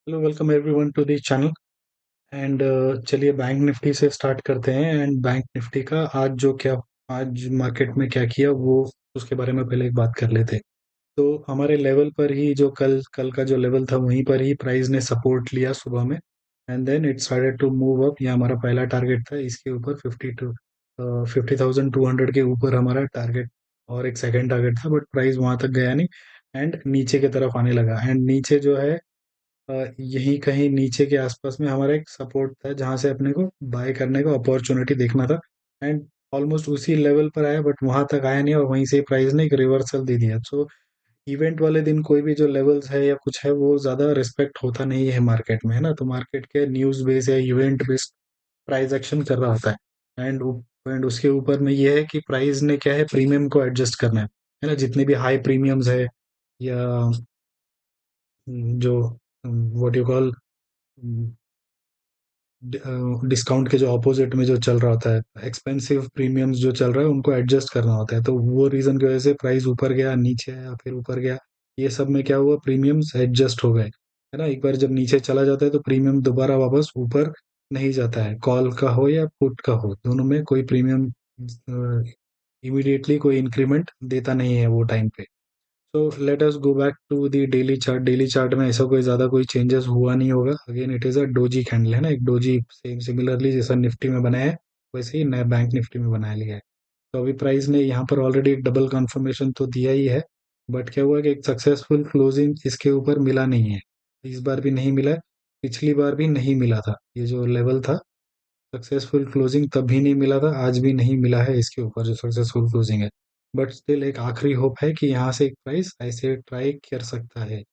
Hello welcome everyone to the channel. And चलिए bank Nifty से start करते हैं। एंड बैंक निफ्टी का आज मार्केट में क्या किया वो उसके बारे में पहले एक बात कर लेते हैं। तो हमारे लेवल पर ही जो कल कल का जो लेवल था वहीं पर ही प्राइस ने सपोर्ट लिया सुबह में। And then it started to move up. ये हमारा पहला टारगेट था, इसके ऊपर 50,200 के ऊपर हमारा टारगेट। और एक सेकंड टारगेट था बट प्राइस वहां तक गया नहीं। एंड नीचे की तरफ आने लगा। एंड नीचे जो है यहीं कहीं नीचे के आसपास में हमारा एक सपोर्ट था जहां से अपने को बाय करने का अपॉर्चुनिटी देखना था। एंड ऑलमोस्ट उसी लेवल पर आया बट वहां तक आया नहीं और वहीं से प्राइस ने एक रिवर्सल दे दिया। सो इवेंट वाले दिन कोई भी जो लेवल्स है या कुछ है वो ज्यादा रिस्पेक्ट होता नहीं है मार्केट में, है ना। तो मार्केट के न्यूज बेस या इवेंट बेस्ड प्राइस एक्शन कर रहा होता है। एंड उसके ऊपर में ये है कि प्राइस ने क्या है, प्रीमियम को एडजस्ट करना है ना। जितने भी हाई प्रीमियम्स है या जो व्हाट यू कॉल डिस्काउंट के जो अपोजिट में जो चल रहा होता है, एक्सपेंसिव प्रीमियम्स जो चल रहा है उनको एडजस्ट करना होता है। तो वो रीजन की वजह से प्राइस ऊपर गया, नीचे आया, फिर ऊपर गया। ये सब में क्या हुआ, प्रीमियम्स एडजस्ट हो गए, है ना। एक बार जब नीचे चला जाता है तो प्रीमियम दोबारा वापस ऊपर नहीं जाता है। कॉल का हो या पुट का हो, दोनों में कोई प्रीमियम इमीडिएटली कोई इंक्रीमेंट देता नहीं है वो टाइम पे। तो let us go back to the daily chart. Daily chart में ऐसा कोई ज्यादा कोई चेंजेस हुआ नहीं होगा। Again it is a doji candle, है ना। एक डोजी सेम सिमिलरली जैसा निफ्टी में बनाया है वैसे ही नया बैंक निफ्टी में बना लिया है। तो अभी प्राइस ने यहाँ पर ऑलरेडी एक डबल कंफर्मेशन तो दिया ही है। बट क्या हुआ कि एक सक्सेसफुल क्लोजिंग इसके ऊपर मिला नहीं है। इस बार भी नहीं मिला है, पिछली बार भी नहीं मिला था। ये जो लेवल था सक्सेसफुल क्लोजिंग तब भी नहीं मिला था, आज भी नहीं मिला है इसके ऊपर जो सक्सेसफुल क्लोजिंग है। बट स्टिल एक आखिरी होप है कि यहाँ से एक प्राइस ऐसे ट्राई कर सकता है।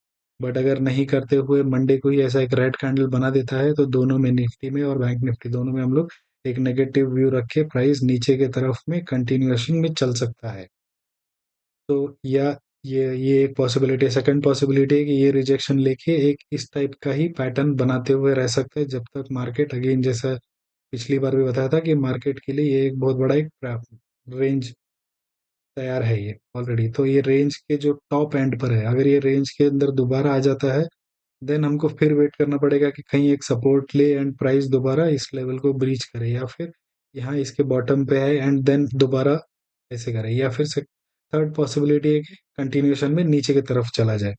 बट अगर नहीं करते हुए मंडे को ही ऐसा एक रेड कैंडल बना देता है तो दोनों में, निफ्टी में और बैंक निफ्टी दोनों में, हम लोग एक नेगेटिव व्यू रख के प्राइस नीचे के तरफ में कंटिन्यूएशन में चल सकता है। तो या ये एक पॉसिबिलिटी है। सेकंड पॉसिबिलिटी है कि ये रिजेक्शन लेके एक इस टाइप का ही पैटर्न बनाते हुए रह सकता है जब तक मार्केट, अगेन जैसा पिछली बार भी बताया था कि मार्केट के लिए ये एक बहुत बड़ा एक रेंज तैयार है ये ऑलरेडी। तो ये रेंज के जो टॉप एंड पर है, अगर ये रेंज के अंदर दोबारा आ जाता है देन हमको फिर वेट करना पड़ेगा कि कहीं एक सपोर्ट ले एंड प्राइस दोबारा इस लेवल को ब्रीच करे, या फिर यहाँ इसके बॉटम पे है एंड देन दोबारा ऐसे करे, या फिर थर्ड पॉसिबिलिटी है कि कंटिन्यूएशन में नीचे की तरफ चला जाए।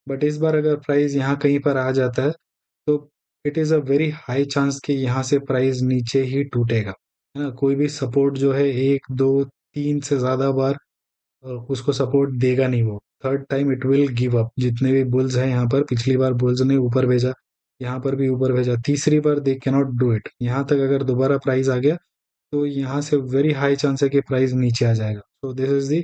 बट इस बार अगर प्राइस यहाँ कहीं पर आ जाता है तो it is a very high chance कि यहाँ से प्राइस नीचे ही टूटेगा, है ना। कोई भी सपोर्ट जो है एक दो तीन से ज्यादा बार उसको सपोर्ट देगा नहीं वो। Third time it will give up. जितने भी बुल्स हैं यहाँ पर, पिछली बार बुल्स ने ऊपर भेजा, यहाँ पर भी ऊपर भेजा, तीसरी बार they can not do it. यहाँ तक अगर दोबारा प्राइस आ गया तो यहाँ से वेरी हाई चांस है कि प्राइस नीचे आ जाएगा। So this is the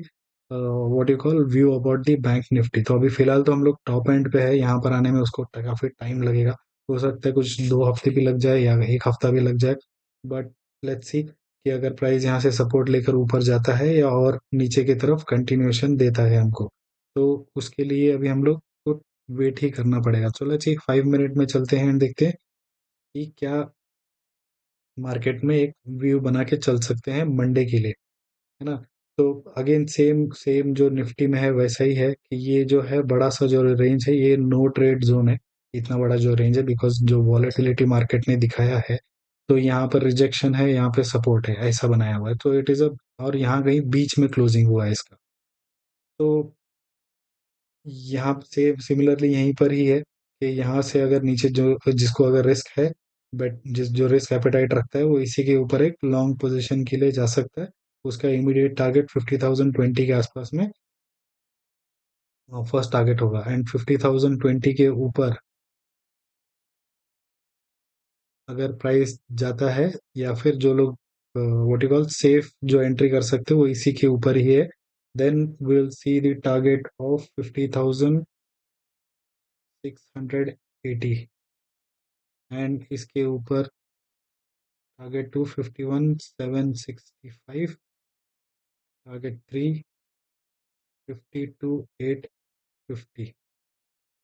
what you call view about the bank Nifty. तो अभी फिलहाल तो हम लोग टॉप एंड पे है, यहाँ पर आने में उसको काफी टाइम लगेगा। हो सकता है कुछ 2 हफ्ते भी लग जाए या एक हफ्ता भी लग जाए। बट लेट्स सी कि अगर प्राइस यहाँ से सपोर्ट लेकर ऊपर जाता है या और नीचे की तरफ कंटिन्यूएशन देता है हमको, तो उसके लिए अभी हम लोग को वेट ही करना पड़ेगा। चलो अच्छी 5 मिनट में चलते हैं एंड देखते हैं कि क्या मार्केट में एक व्यू बना के चल सकते हैं मंडे के लिए, है ना। तो अगेन सेम सेम जो निफ्टी में है वैसा ही है कि ये जो है बड़ा सा जो रेंज है ये नो ट्रेड जोन है। इतना बड़ा जो रेंज है बिकॉज जो वॉलेटिलिटी मार्केट ने दिखाया है, तो यहाँ पर रिजेक्शन है, यहाँ पे सपोर्ट है, ऐसा बनाया हुआ है। तो इट इज अ, और यहाँ कहीं बीच में क्लोजिंग हुआ है इसका। तो यहाँ से सिमिलरली यहीं पर ही है कि यहाँ से अगर नीचे जो, जिसको अगर रिस्क है, बट जिस जो रिस्क एपेटाइट रखता है वो इसी के ऊपर एक लॉन्ग पोजीशन के लिए जा सकता है। उसका इमीडिएट टारगेट 50,020 के आसपास में फर्स्ट टारगेट होगा। एंड 50,020 के ऊपर अगर प्राइस जाता है, या फिर जो लोग व्हाट यू कॉल सेफ जो एंट्री कर सकते हैं वो इसी के ऊपर ही है, then will see the target of 50,680। एंड इसके ऊपर टारगेट 251,765, टारगेट 352,850।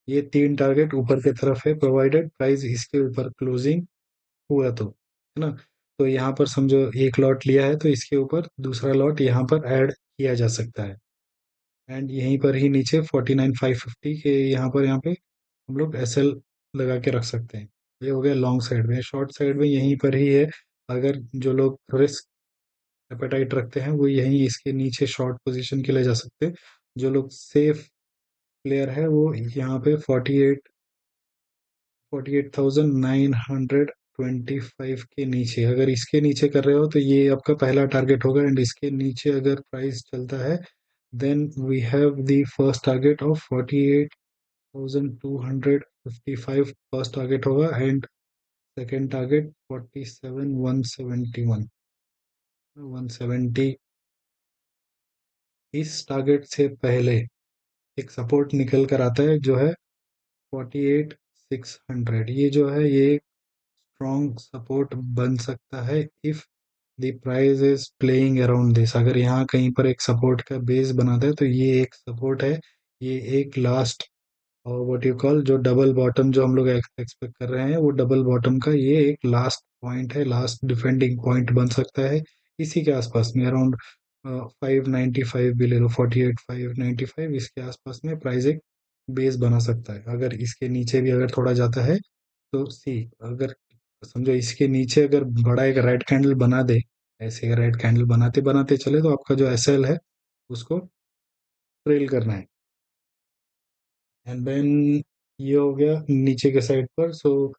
ये तीन टारगेट ऊपर की तरफ है प्रोवाइडेड प्राइस इसके ऊपर क्लोजिंग हुआ तो, है ना। तो यहाँ पर समझो एक लॉट लिया है तो इसके ऊपर दूसरा लॉट यहाँ पर ऐड किया जा सकता है। एंड यहीं पर ही नीचे 49,550 के यहाँ पे हम लोग एस एल लगा के रख सकते हैं। ये हो गया लॉन्ग साइड में। शॉर्ट साइड में यहीं पर ही है, अगर जो लोग रिस्क एपेटाइट रखते हैं वो यहीं इसके नीचे शॉर्ट पोजीशन के लिए जा सकते हैं। जो लोग सेफ प्लेयर है वो यहाँ पे 48,925 के नीचे, अगर इसके नीचे कर रहे हो तो ये आपका पहला टारगेट होगा। एंड इसके नीचे अगर प्राइस चलता है, then we have the first target of 48,255 first target होगा। And second target 47,170। इस टारगेट से पहले एक सपोर्ट निकल कर आता है जो है 48,600। ये जो है ये स्ट्रॉन्ग सपोर्ट बन सकता है if the price is playing around this. अगर यहाँ कहीं पर एक सपोर्ट का बेस बनाता है तो ये एक सपोर्ट है। ये एक लास्ट और व्हाट यू कॉल जो डबल बॉटम जो हम लोग एक्सपेक्ट कर रहे हैं, वो डबल बॉटम का ये एक लास्ट पॉइंट है, लास्ट डिफेंडिंग पॉइंट बन सकता है। इसी के आसपास में अराउंड 595 भी ले लो, 48,595 इसके आसपास में प्राइस एक बेस बना सकता है। अगर इसके नीचे भी अगर थोड़ा जाता है तो सी, अगर समझो इसके नीचे अगर बड़ा एक रेड कैंडल बना दे, ऐसे रेड कैंडल बनाते बनाते चले तो आपका जो एसएल है उसको ट्रेल करना है। एंड देन ये हो गया नीचे के साइड पर। सो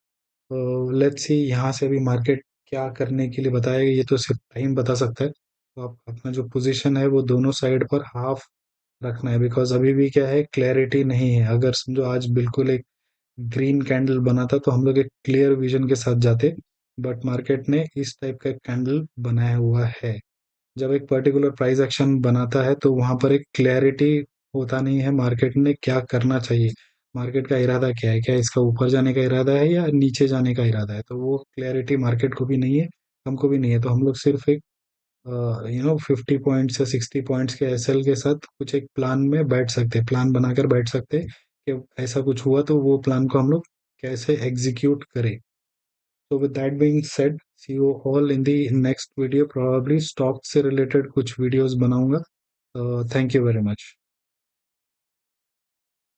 लेट्स सी यहाँ से अभी मार्केट क्या करने के लिए बताएगा, ये तो सिर्फ टाइम बता सकता है। तो आप अपना जो पोजीशन है वो दोनों साइड पर हाफ रखना है, बिकॉज अभी भी क्या है, क्लैरिटी नहीं है। अगर समझो आज बिल्कुल एक ग्रीन कैंडल बना था तो हम लोग एक क्लियर विजन के साथ जाते, बट मार्केट ने इस टाइप का कैंडल बनाया हुआ है। जब एक पर्टिकुलर प्राइस एक्शन बनाता है तो वहां पर एक क्लैरिटी होता नहीं है मार्केट ने क्या करना चाहिए, मार्केट का इरादा क्या है, क्या इसका ऊपर जाने का इरादा है या नीचे जाने का इरादा है। तो वो क्लैरिटी मार्केट को भी नहीं है, हमको भी नहीं है। तो हम लोग सिर्फ एक 50 पॉइंट्स या 60 पॉइंट्स के एसएल के साथ कुछ एक प्लान में बैठ सकते हैं, प्लान बनाकर बैठ सकते हैं कि ऐसा कुछ हुआ तो वो प्लान को हम लोग कैसे एग्जीक्यूट करें। So with that being said, see you all in the next video. Probably stock से related कुछ videos बनाऊंगा। Thank you very much.